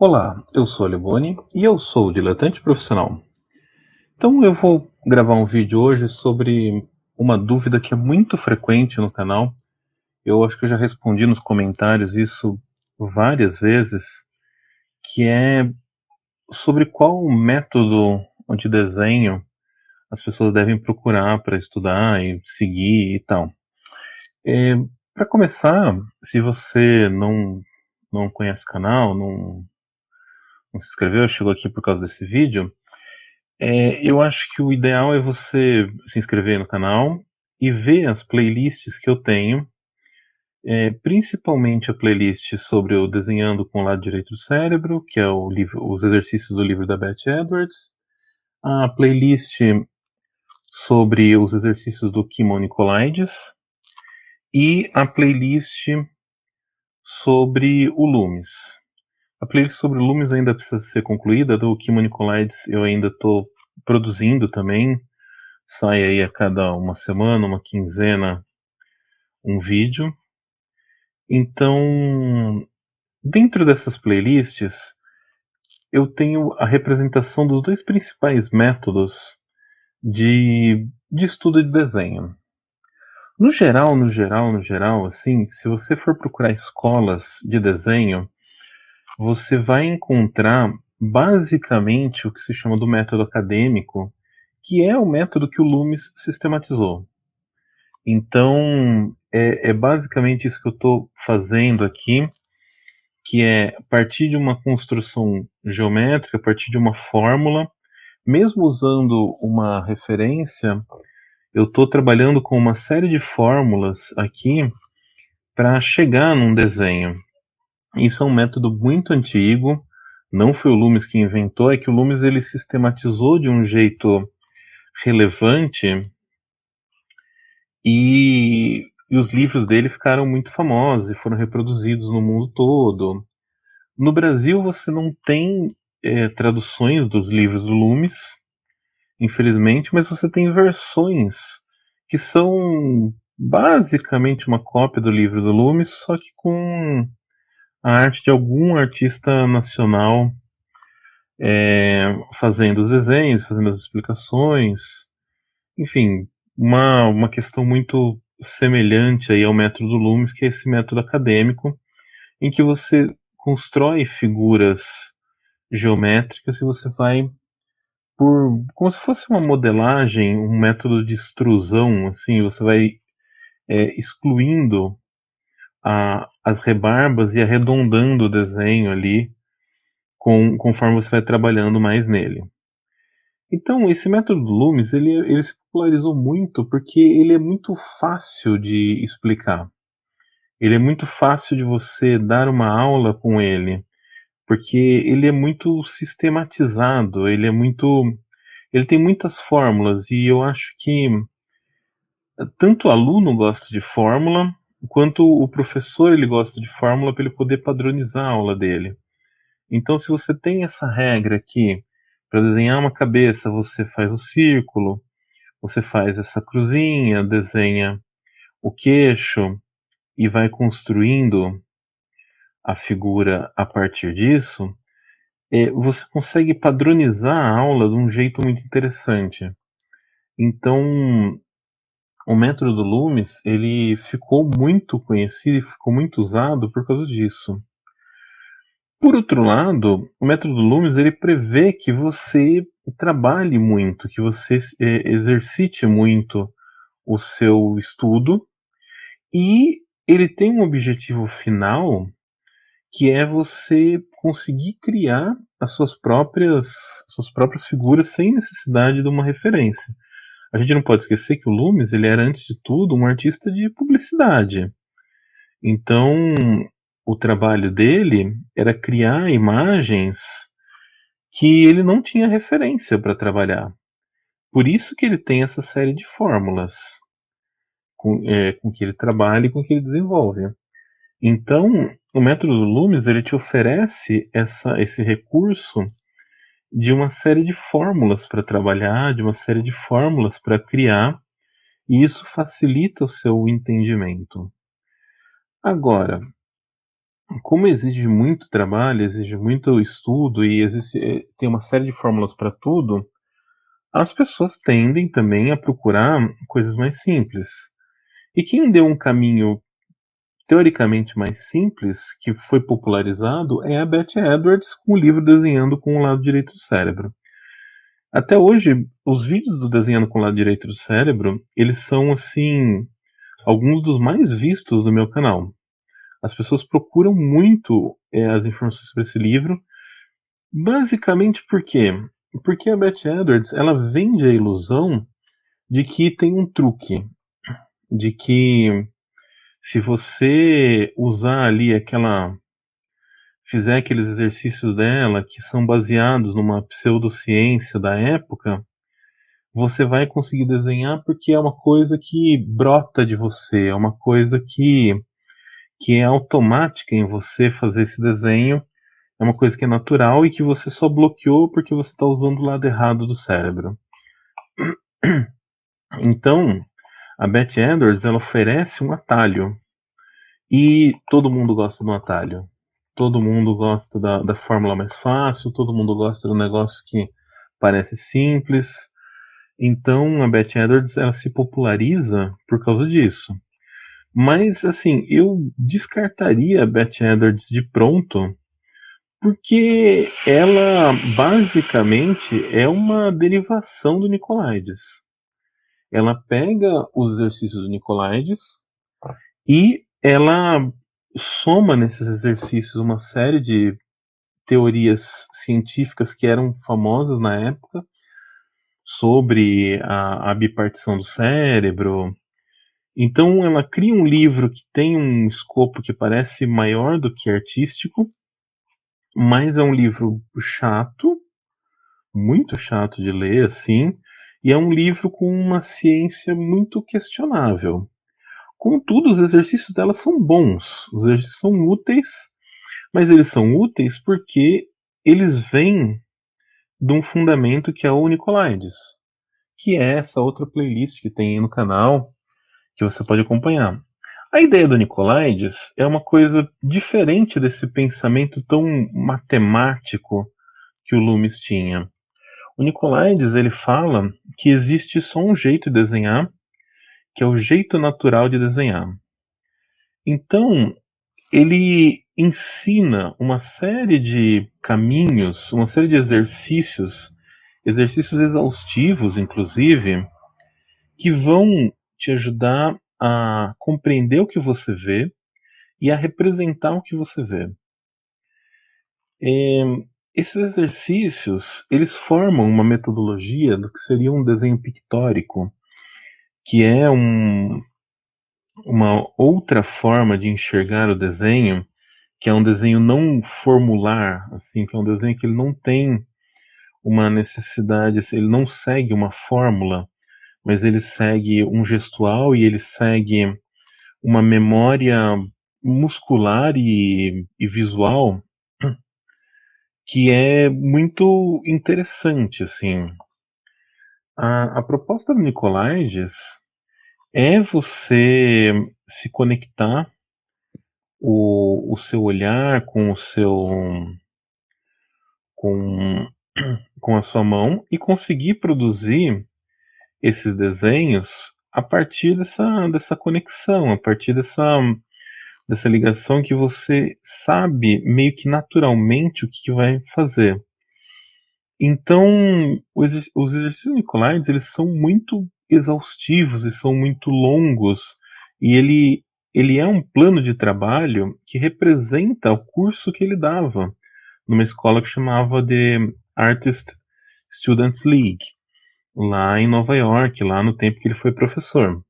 Olá, eu sou a Leboni e eu sou o diletante profissional. Então eu vou gravar um vídeo hoje sobre uma dúvida que é muito frequente no canal. Eu acho que eu já respondi nos comentários isso várias vezes, que é sobre qual método de desenho as pessoas devem procurar para estudar e seguir e tal. É, para começar, se você não conhece o canal, não se inscreveu, chegou aqui por causa desse vídeo. Eu acho que o ideal é você se inscrever no canal e ver as playlists que eu tenho, principalmente a playlist sobre o Desenhando com o Lado Direito do Cérebro, que é o livro, os exercícios do livro da Beth Edwards, a playlist sobre os exercícios do Kimon Nicolaides e a playlist sobre o Loomis. A playlist sobre o Loomis ainda precisa ser concluída, do Kimon Nicolaides eu ainda estou produzindo também. Sai aí a cada uma semana, uma quinzena, um vídeo. Então, dentro dessas playlists, eu tenho a representação dos dois principais métodos de estudo de desenho. No geral, assim, se você for procurar escolas de desenho, você vai encontrar basicamente o que se chama do método acadêmico, que é o método que o Loomis sistematizou. Então, é basicamente isso que eu estou fazendo aqui, que é partir de uma construção geométrica, a partir de uma fórmula, mesmo usando uma referência, eu estou trabalhando com uma série de fórmulas aqui para chegar num desenho. Isso é um método muito antigo, não foi o Loomis que inventou, é que o Loomis ele sistematizou de um jeito relevante e os livros dele ficaram muito famosos e foram reproduzidos no mundo todo. No Brasil, você não tem traduções dos livros do Loomis, infelizmente, mas você tem versões que são basicamente uma cópia do livro do Loomis, só que com a arte de algum artista nacional fazendo os desenhos, fazendo as explicações, enfim, uma questão muito semelhante aí ao método do Loomis, que é esse método acadêmico, em que você constrói figuras geométricas e você vai por como se fosse uma modelagem, um método de extrusão, assim, você vai excluindo as rebarbas e arredondando o desenho ali conforme você vai trabalhando mais nele. Então, esse método do Loomis, ele se popularizou muito porque ele é muito fácil de explicar. Ele é muito fácil de você dar uma aula com ele, porque ele é muito sistematizado, ele tem muitas fórmulas e eu acho que tanto o aluno gosta de fórmula, quanto o professor ele gosta de fórmula para ele poder padronizar a aula dele. Então, se você tem essa regra aqui, para desenhar uma cabeça, você faz o círculo, você faz essa cruzinha, desenha o queixo e vai construindo a figura a partir disso, você consegue padronizar a aula de um jeito muito interessante. Então, o método do Loomis, ele ficou muito conhecido e ficou muito usado por causa disso. Por outro lado, o método do Loomis, ele prevê que você trabalhe muito, que você exercite muito o seu estudo, e ele tem um objetivo final, que é você conseguir criar as suas próprias figuras sem necessidade de uma referência. A gente não pode esquecer que o Loomis ele era, antes de tudo, um artista de publicidade. Então, o trabalho dele era criar imagens que ele não tinha referência para trabalhar. Por isso que ele tem essa série de fórmulas com que ele trabalha e com que ele desenvolve. Então, o método do Loomis ele te oferece esse recurso de uma série de fórmulas para trabalhar, de uma série de fórmulas para criar, e isso facilita o seu entendimento. Agora, como exige muito trabalho, exige muito estudo e tem uma série de fórmulas para tudo, as pessoas tendem também a procurar coisas mais simples. E quem deu um caminho teoricamente mais simples, que foi popularizado, é a Beth Edwards com o livro Desenhando com o Lado Direito do Cérebro. Até hoje, os vídeos do Desenhando com o Lado Direito do Cérebro, eles são, assim, alguns dos mais vistos do meu canal. As pessoas procuram muito as informações sobre esse livro, basicamente por quê? Porque a Beth Edwards, ela vende a ilusão de que tem um truque, de que se você usar ali fizer aqueles exercícios dela que são baseados numa pseudociência da época, você vai conseguir desenhar porque é uma coisa que brota de você, é uma coisa que é automática em você fazer esse desenho, é uma coisa que é natural e que você só bloqueou porque você está usando o lado errado do cérebro. Então, a Beth Edwards, ela oferece um atalho e todo mundo gosta do atalho. Todo mundo gosta da fórmula mais fácil, todo mundo gosta do negócio que parece simples. Então, a Beth Edwards, ela se populariza por causa disso. Mas, assim, eu descartaria a Beth Edwards de pronto, porque ela basicamente é uma derivação do Nicolaides. Ela pega os exercícios do Nicolaides e ela soma nesses exercícios uma série de teorias científicas que eram famosas na época sobre a bipartição do cérebro. Então ela cria um livro que tem um escopo que parece maior do que artístico, mas é um livro chato, muito chato de ler, assim, e é um livro com uma ciência muito questionável. Contudo, os exercícios dela são bons, os exercícios são úteis, mas eles são úteis porque eles vêm de um fundamento que é o Nicolaides, que é essa outra playlist que tem aí no canal, que você pode acompanhar. A ideia do Nicolaides é uma coisa diferente desse pensamento tão matemático que o Loomis tinha. O Nicolaides, ele fala que existe só um jeito de desenhar, que é o jeito natural de desenhar. Então, ele ensina uma série de caminhos, uma série de exercícios, exercícios exaustivos, inclusive, que vão te ajudar a compreender o que você vê e a representar o que você vê. Esses exercícios, eles formam uma metodologia do que seria um desenho pictórico, que é uma outra forma de enxergar o desenho, que é um desenho não formular, assim, que é um desenho que ele não tem uma necessidade, ele não segue uma fórmula, mas ele segue um gestual e ele segue uma memória muscular e visual que é muito interessante, assim. A proposta do Nicolaides é você se conectar o seu olhar com, com a sua mão e conseguir produzir esses desenhos a partir dessa conexão, a partir dessa ligação que você sabe meio que naturalmente o que vai fazer. Então, os exercícios Nicolaides, eles são muito exaustivos e são muito longos, e ele é um plano de trabalho que representa o curso que ele dava numa escola que chamava de Artist Students League, lá em Nova York, lá no tempo que ele foi professor.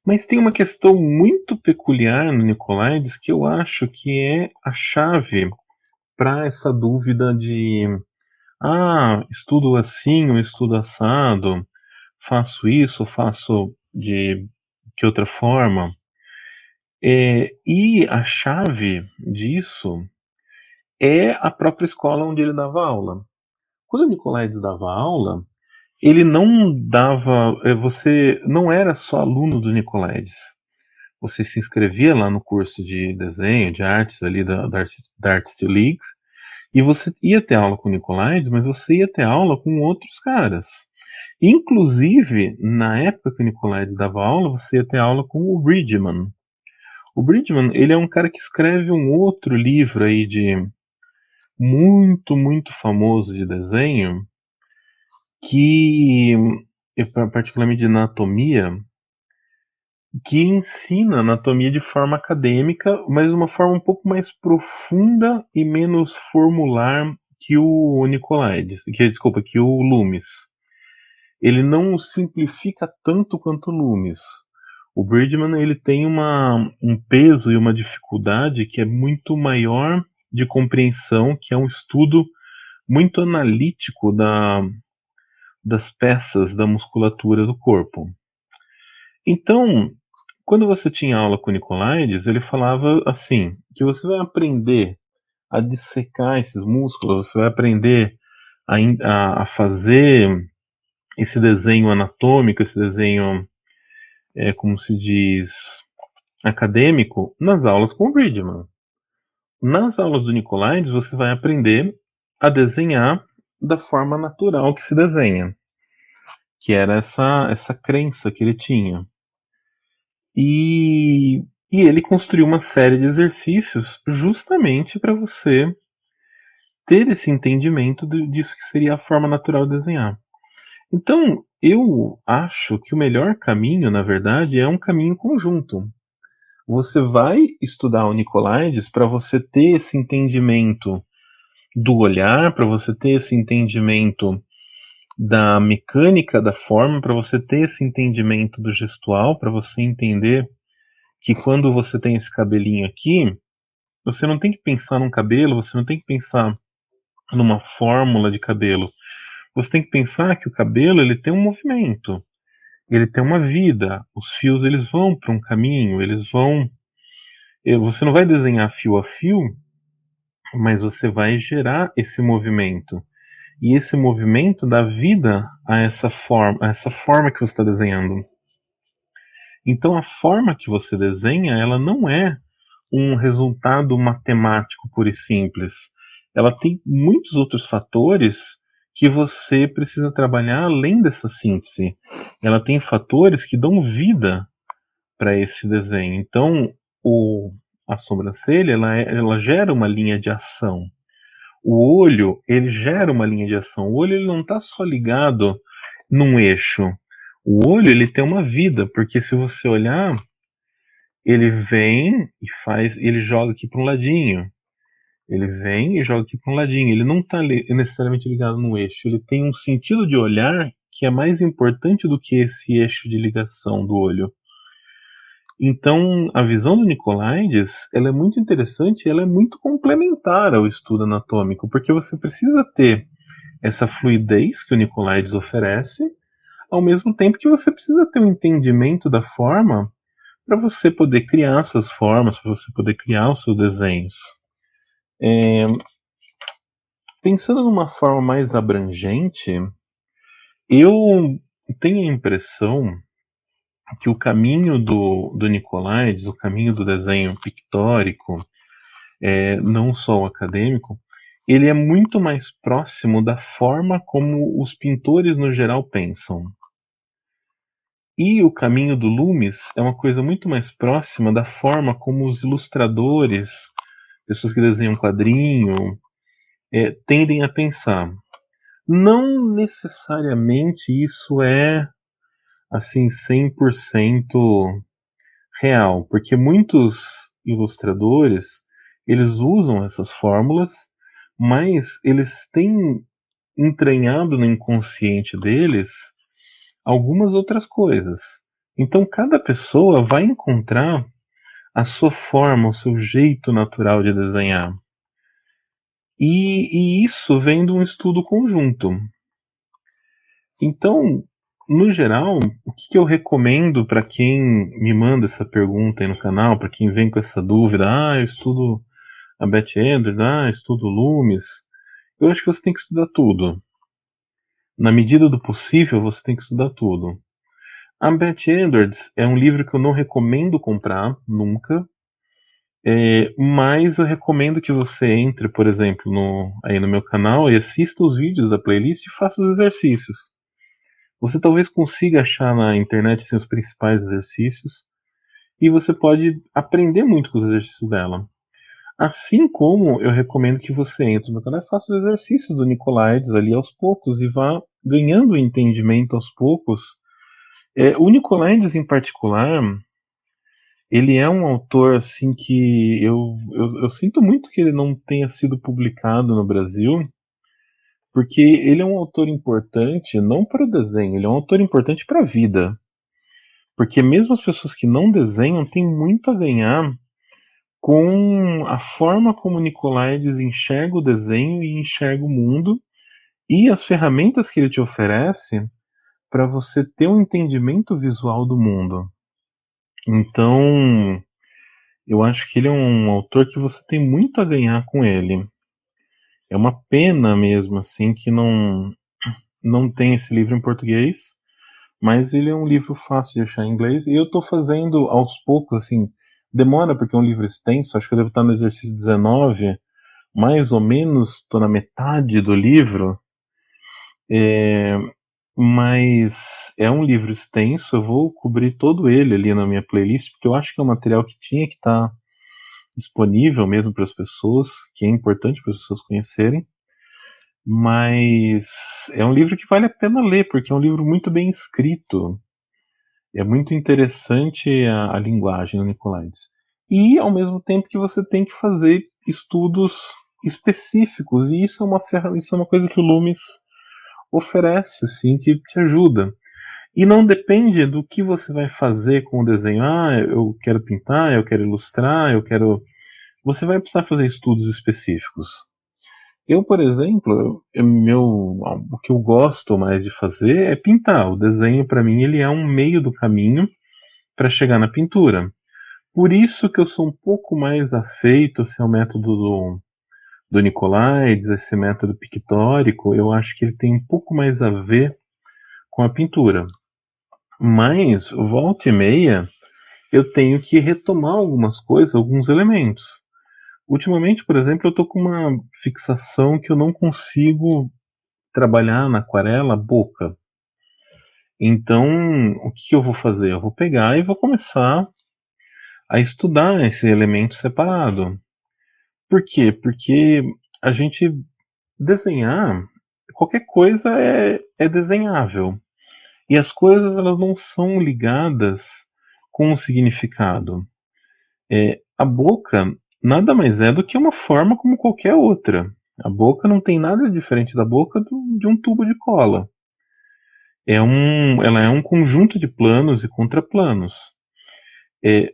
Mas tem uma questão muito peculiar no Nicolaides que eu acho que é a chave para essa dúvida de estudo assim ou estudo assado, faço isso, faço de que outra forma. E a chave disso é a própria escola onde ele dava aula. Quando o Nicolaides dava aula, ele não dava. Você não era só aluno do Nicolaides. você se inscrevia lá no curso de desenho, de artes ali da Artist Leagues, e você ia ter aula com o Nicolaides, mas você ia ter aula com outros caras. Inclusive, na época que o Nicolaides dava aula, você ia ter aula com o Bridgman. O Bridgman, ele é um cara que escreve um outro livro aí de muito, muito famoso de desenho, que, particularmente de anatomia, que ensina anatomia de forma acadêmica, mas de uma forma um pouco mais profunda e menos formular que o Nicolaides, desculpa, que o Loomis. Ele não simplifica tanto quanto o Loomis. O Bridgman ele tem um peso e uma dificuldade que é muito maior de compreensão, que é um estudo muito analítico das peças da musculatura do corpo. Então, quando você tinha aula com o Nicolaides, ele falava assim, que você vai aprender a dissecar esses músculos, você vai aprender a fazer esse desenho anatômico, esse desenho, como se diz, acadêmico, nas aulas com o Bridgman. Nas aulas do Nicolaides, você vai aprender a desenhar da forma natural que se desenha, que era essa crença que ele tinha. E ele construiu uma série de exercícios justamente para você ter esse entendimento disso que seria a forma natural de desenhar. Então, eu acho que o melhor caminho, na verdade, é um caminho conjunto. Você vai estudar o Nicolaides para você ter esse entendimento do olhar, para você ter esse entendimento da mecânica da forma, para você ter esse entendimento do gestual, para você entender que quando você tem esse cabelinho aqui, você não tem que pensar num cabelo, você não tem que pensar numa fórmula de cabelo. Você tem que pensar que o cabelo ele tem um movimento, ele tem uma vida. Os fios eles vão para um caminho, eles vão. Você não vai desenhar fio a fio, mas você vai gerar esse movimento. E esse movimento dá vida a essa forma que você está desenhando. Então a forma que você desenha, ela não é um resultado matemático puro e simples. Ela tem muitos outros fatores que você precisa trabalhar além dessa síntese. Ela tem fatores que dão vida para esse desenho. Então, a sobrancelha ela gera uma linha de ação. O olho ele gera uma linha de ação. O olho ele não está só ligado num eixo. O olho ele tem uma vida, porque se você olhar, ele vem e ele joga aqui para um ladinho. Ele vem e joga aqui para um ladinho. Ele não está necessariamente ligado no eixo. Ele tem um sentido de olhar que é mais importante do que esse eixo de ligação do olho. Então, a visão do Nicolaides, ela é muito interessante, ela é muito complementar ao estudo anatômico, porque você precisa ter essa fluidez que o Nicolaides oferece, ao mesmo tempo que você precisa ter um entendimento da forma para você poder criar suas formas, para você poder criar os seus desenhos. Pensando numa forma mais abrangente, eu tenho a impressão que o caminho do Nicolaides, o caminho do desenho pictórico, não só o acadêmico, ele é muito mais próximo da forma como os pintores no geral pensam. E o caminho do Loomis é uma coisa muito mais próxima da forma como os ilustradores, pessoas que desenham quadrinho, tendem a pensar. Não necessariamente isso é assim 100% real, porque muitos ilustradores eles usam essas fórmulas, mas eles têm entranhado no inconsciente deles algumas outras coisas. Então cada pessoa vai encontrar a sua forma, o seu jeito natural de desenhar. E isso vem de um estudo conjunto. Então, no geral, o que eu recomendo para quem me manda essa pergunta aí no canal, para quem vem com essa dúvida, eu estudo a Beth Edwards, eu estudo Loomis, eu acho que você tem que estudar tudo. Na medida do possível, você tem que estudar tudo. A Beth Edwards é um livro que eu não recomendo comprar, nunca. Mas eu recomendo que você entre, por exemplo, aí no meu canal e assista os vídeos da playlist e faça os exercícios. Você talvez consiga achar na internet assim, os principais exercícios e você pode aprender muito com os exercícios dela. Assim como eu recomendo que você entre no meu canal e faça os exercícios do Nicolaides ali aos poucos e vá ganhando entendimento aos poucos. O Nicolaides em particular, ele é um autor assim que eu sinto muito que ele não tenha sido publicado no Brasil, porque ele é um autor importante não para o desenho, ele é um autor importante para a vida. Porque mesmo as pessoas que não desenham têm muito a ganhar com a forma como Nicolaides enxerga o desenho e enxerga o mundo e as ferramentas que ele te oferece para você ter um entendimento visual do mundo. Então, eu acho que ele é um autor que você tem muito a ganhar com ele. É uma pena mesmo assim que não tem esse livro em português, mas ele é um livro fácil de achar em inglês e eu estou fazendo aos poucos assim, demora porque é um livro extenso, acho que eu devo estar no exercício 19, mais ou menos, estou na metade do livro, é, mas é um livro extenso, eu vou cobrir todo ele ali na minha playlist, porque eu acho que é um material que tinha que estar disponível mesmo para as pessoas, que é importante para as pessoas conhecerem, mas é um livro que vale a pena ler, porque é um livro muito bem escrito, é muito interessante a linguagem do Nicolaides. E, ao mesmo tempo que você tem que fazer estudos específicos, e isso é uma coisa que o Loomis oferece, assim, que te ajuda. E não depende do que você vai fazer com o desenho. Ah, eu quero pintar, eu quero ilustrar, eu quero. Você vai precisar fazer estudos específicos. Eu, por exemplo, o que eu gosto mais de fazer é pintar. O desenho, para mim, ele é um meio do caminho para chegar na pintura. Por isso que eu sou um pouco mais afeito assim, ao método do Nicolaides, esse método pictórico. Eu acho que ele tem um pouco mais a ver com a pintura. Mas, volta e meia, eu tenho que retomar algumas coisas, alguns elementos. Ultimamente, por exemplo, eu tô com uma fixação que eu não consigo trabalhar na aquarela a boca. Então, o que eu vou fazer? Eu vou pegar e vou começar a estudar esse elemento separado. Por quê? Porque a gente desenhar, qualquer coisa é desenhável. E as coisas elas não são ligadas com o significado. A boca nada mais é do que uma forma como qualquer outra. A boca não tem nada diferente da boca de um tubo de cola. Ela é um conjunto de planos e contraplanos.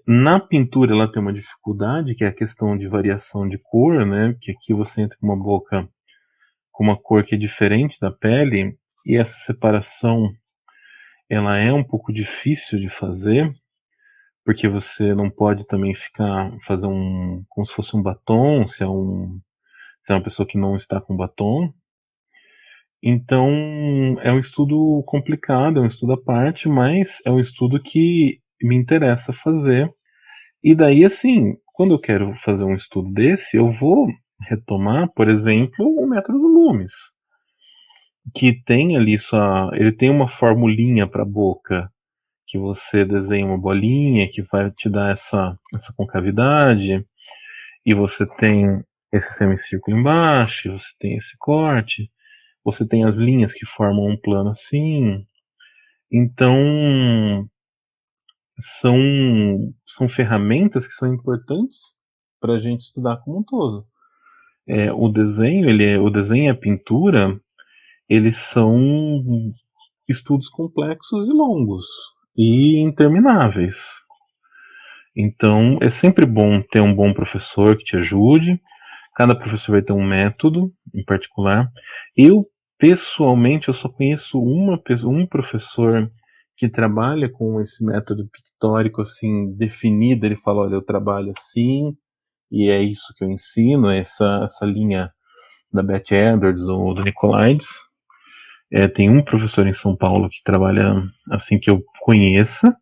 Na pintura ela tem uma dificuldade, que é a questão de variação de cor, né? Que aqui você entra com uma boca com uma cor que é diferente da pele, e essa separação ela é um pouco difícil de fazer, porque você não pode também fazer como se fosse um batom, se é uma pessoa que não está com batom. Então, é um estudo complicado, é um estudo à parte, mas é um estudo que me interessa fazer. E daí, assim, quando eu quero fazer um estudo desse, eu vou retomar, por exemplo, o método Loomis, que tem ali ele tem uma formulinha para a boca, que você desenha uma bolinha que vai te dar essa concavidade, e você tem esse semicírculo embaixo, você tem esse corte, você tem as linhas que formam um plano assim. Então, são ferramentas que são importantes para a gente estudar como um todo. O desenho e a pintura, eles são estudos complexos e longos e intermináveis. Então, é sempre bom ter um bom professor que te ajude. Cada professor vai ter um método em particular. Eu, pessoalmente, eu só conheço um professor que trabalha com esse método pictórico assim definido. Ele fala, olha, eu trabalho assim e é isso que eu ensino, essa linha da Beth Edwards ou do Nicolaides. Tem um professor em São Paulo que trabalha assim que eu conheça.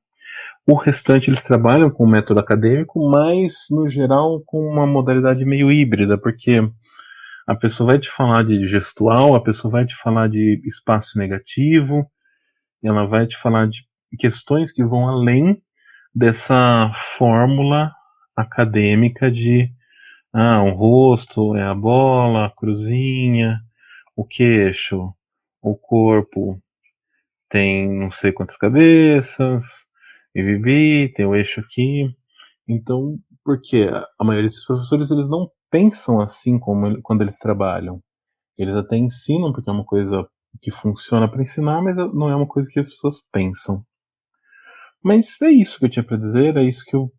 O restante eles trabalham com o método acadêmico, mas no geral com uma modalidade meio híbrida, porque a pessoa vai te falar de gestual, a pessoa vai te falar de espaço negativo, ela vai te falar de questões que vão além dessa fórmula acadêmica de um rosto é a bola, a cruzinha, o queixo, o corpo tem não sei quantas cabeças, e bibi, tem o eixo aqui. Então, porque a maioria dos professores eles não pensam assim como quando eles trabalham. Eles até ensinam porque é uma coisa que funciona para ensinar, mas não é uma coisa que as pessoas pensam. Mas é isso que eu tinha para dizer, é isso que eu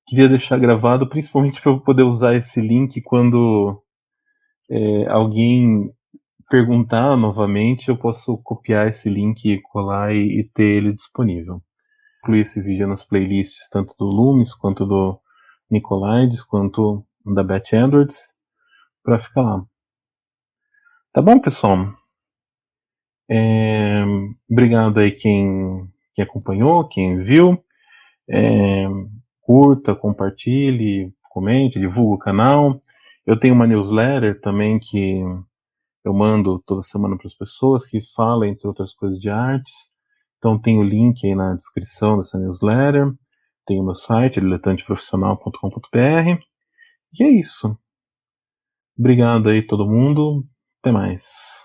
queria deixar gravado, principalmente para eu poder usar esse link quando alguém perguntar novamente, eu posso copiar esse link, colar e ter ele disponível. Incluir esse vídeo nas playlists tanto do Loomis quanto do Nicolaides quanto da Beth Edwards para ficar lá. Tá bom, pessoal? Obrigado aí quem acompanhou, quem viu. Curta, compartilhe, comente, divulgue o canal. Eu tenho uma newsletter também que eu mando toda semana para as pessoas que fala, entre outras coisas, de artes. Então tem o link aí na descrição dessa newsletter. Tem o meu site, diletanteprofissional.com.br. E é isso. Obrigado aí todo mundo. Até mais.